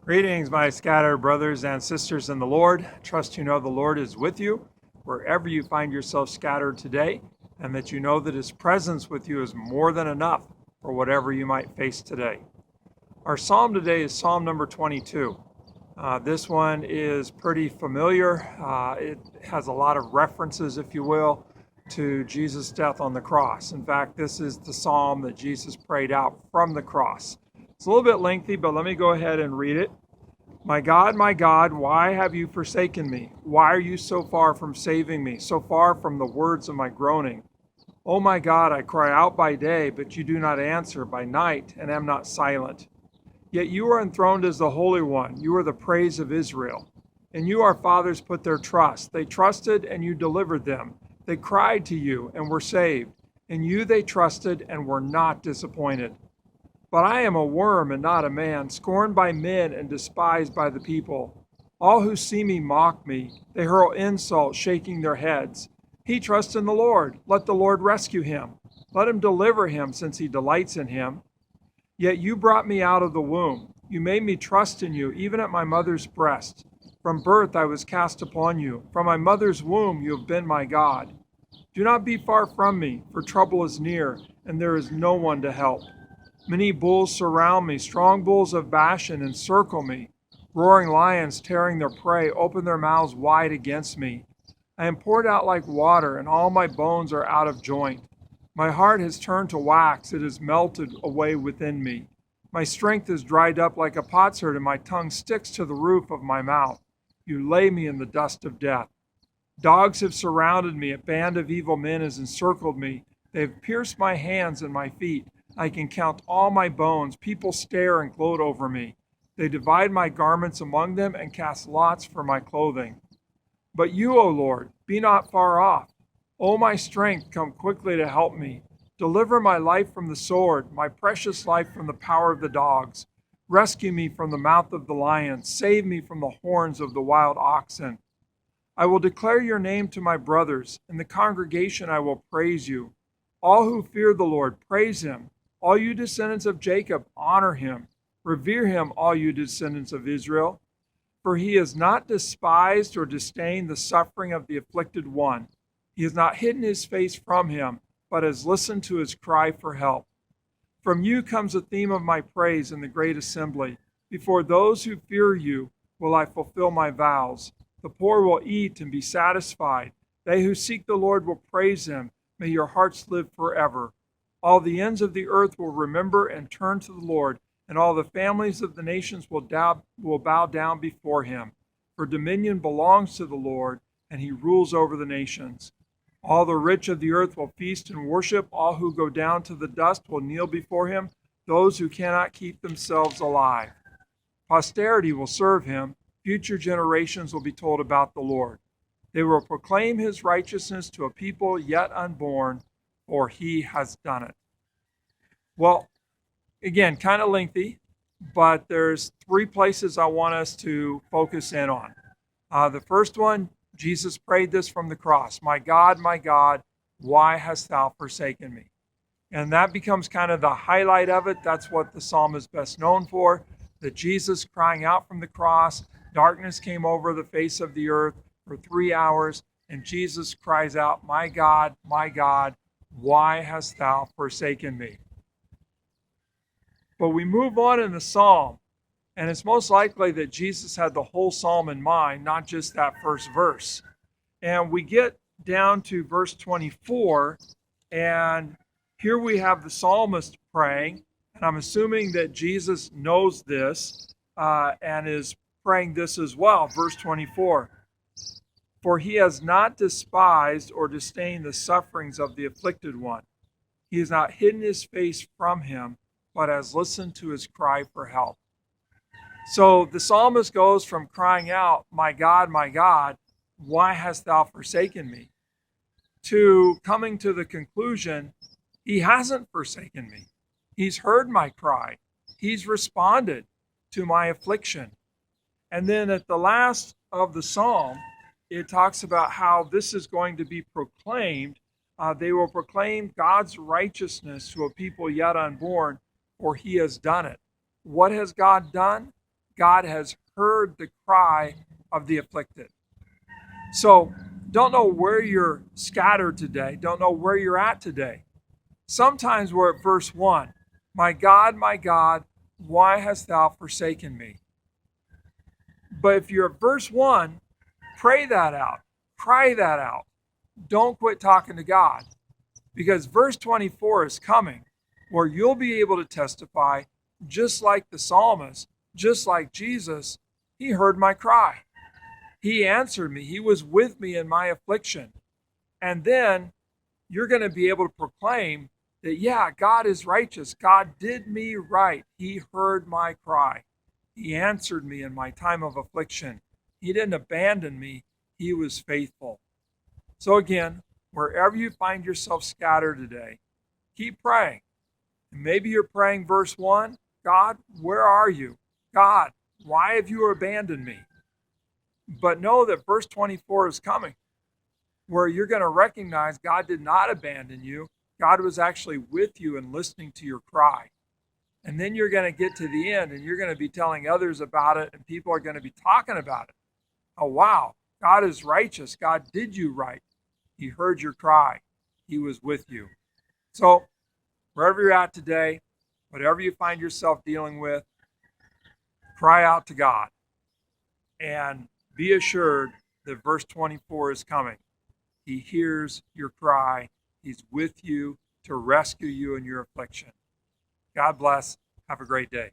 Greetings, my scattered brothers and sisters in the Lord. Trust you know the Lord is with you wherever you find yourself scattered today, and that you know that His presence with you is more than enough for whatever you might face today. Our psalm today is Psalm number 22. This one is pretty familiar. It has a lot of references, if you will, to Jesus' death on the cross. In fact, this is the psalm that Jesus prayed out from the cross. It's a little bit lengthy, but let me go ahead and read it. My God, why have you forsaken me? Why are you so far from saving me, so far from the words of my groaning? O my God, I cry out by day, but you do not answer, by night, and am not silent. Yet you are enthroned as the Holy One. You are the praise of Israel. In you our fathers put their trust. They trusted, and you delivered them. They cried to you, and were saved. In you they trusted, and were not disappointed. But I am a worm and not a man, scorned by men and despised by the people. All who see me mock me. They hurl insults, shaking their heads. He trusts in the Lord. Let the Lord rescue him. Let him deliver him, since he delights in him. Yet you brought me out of the womb. You made me trust in you, even at my mother's breast. From birth I was cast upon you. From my mother's womb you have been my God. Do not be far from me, for trouble is near, and there is no one to help. Many bulls surround me, strong bulls of Bashan encircle me. Roaring lions, tearing their prey, open their mouths wide against me. I am poured out like water, and all my bones are out of joint. My heart has turned to wax, it has melted away within me. My strength is dried up like a potsherd, and my tongue sticks to the roof of my mouth. You lay me in the dust of death. Dogs have surrounded me, a band of evil men has encircled me. They have pierced my hands and my feet. I can count all my bones. People stare and gloat over me. They divide my garments among them and cast lots for my clothing. But you, O Lord, be not far off. O my strength, come quickly to help me. Deliver my life from the sword, my precious life from the power of the dogs. Rescue me from the mouth of the lion. Save me from the horns of the wild oxen. I will declare your name to my brothers. In the congregation I will praise you. All who fear the Lord, praise him. All you descendants of Jacob, honor him. Revere him, all you descendants of Israel. For he has not despised or disdained the suffering of the afflicted one. He has not hidden his face from him, but has listened to his cry for help. From you comes the theme of my praise in the great assembly. Before those who fear you will I fulfill my vows. The poor will eat and be satisfied. They who seek the Lord will praise him. May your hearts live forever. All the ends of the earth will remember and turn to the Lord, and all the families of the nations will bow down before him. For dominion belongs to the Lord, and he rules over the nations. All the rich of the earth will feast and worship. All who go down to the dust will kneel before him, those who cannot keep themselves alive. Posterity will serve him. Future generations will be told about the Lord. They will proclaim his righteousness to a people yet unborn, for he has done it. Well, again, kind of lengthy, but there's three places I want us to focus in on. The first one, Jesus prayed this from the cross. My God, why hast thou forsaken me? And that becomes kind of the highlight of it. That's what the psalm is best known for, that Jesus crying out from the cross, darkness came over the face of the earth for 3 hours, and Jesus cries out, my God, why hast thou forsaken me? But we move on in the psalm, and it's most likely that Jesus had the whole psalm in mind, not just that first verse. And we get down to verse 24, and here we have the psalmist praying, and I'm assuming that Jesus knows this and is praying this as well. Verse 24. For he has not despised or disdained the sufferings of the afflicted one. He has not hidden his face from him, but has listened to his cry for help. So the psalmist goes from crying out, my God, why hast thou forsaken me? To coming to the conclusion, he hasn't forsaken me. He's heard my cry. He's responded to my affliction. And then at the last of the psalm, it talks about how this is going to be proclaimed. They will proclaim God's righteousness to a people yet unborn, for he has done it. What has God done? God has heard the cry of the afflicted. So don't know where you're scattered today. Don't know where you're at today. Sometimes we're at verse 1. My God, why hast thou forsaken me? But if you're at verse 1, pray that out. Cry that out. Don't quit talking to God. Because verse 24 is coming where you'll be able to testify, just like the psalmist, just like Jesus, he heard my cry. He answered me. He was with me in my affliction. And then you're going to be able to proclaim that, yeah, God is righteous. God did me right. He heard my cry. He answered me in my time of affliction. He didn't abandon me. He was faithful. So again, wherever you find yourself scattered today, keep praying. And maybe you're praying verse 1, God, where are you? God, why have you abandoned me? But know that verse 24 is coming, where you're going to recognize God did not abandon you. God was actually with you and listening to your cry. And then you're going to get to the end and you're going to be telling others about it, and people are going to be talking about it. Oh, wow, God is righteous. God did you right. He heard your cry. He was with you. So wherever you're at today, whatever you find yourself dealing with, cry out to God. And be assured that verse 24 is coming. He hears your cry. He's with you to rescue you in your affliction. God bless. Have a great day.